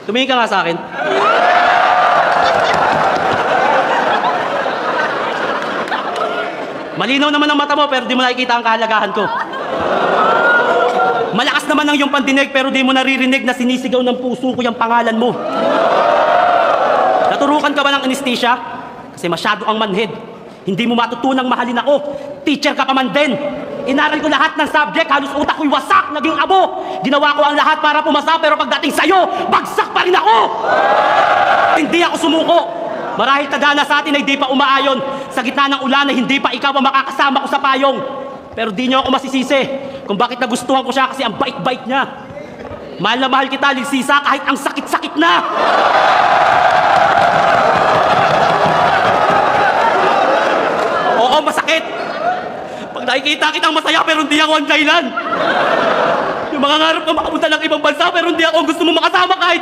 Tumingin ka nga sa akin. Malinaw naman ang mata mo pero di mo nakikita ang kahalagahan ko. Malakas naman ang iyong pandinig pero di mo naririnig na sinisigaw ng puso ko yung pangalan mo. Naturukan ka ba ng anesthesia? Kasi masyado kang manhid. Hindi mo matutunang mahalin ako. Teacher ka pa man din. Inaral ko lahat ng subject, halos utak ko'y wasak, naging abo. Ginawa ko ang lahat para pumasa, pero pagdating sa'yo, bagsak pa rin ako! Hindi ako sumuko. Marahil tagana sa atin ay di pa umaayon. Sa gitna ng ulan ay hindi pa ikaw ang makakasama ko sa payong. Pero di niyo ako masisisi kung bakit nagustuhan ko siya kasi ang bait-bait niya. Mahal na mahal kita, Ligsisa, kahit ang sakit-sakit na! Oo, masakit! Pag nakikita kitang masaya pero hindi ako ang dahilan. Yung mga ngarap na makapunta ng ibang bansa pero hindi ako gusto mo makasama kahit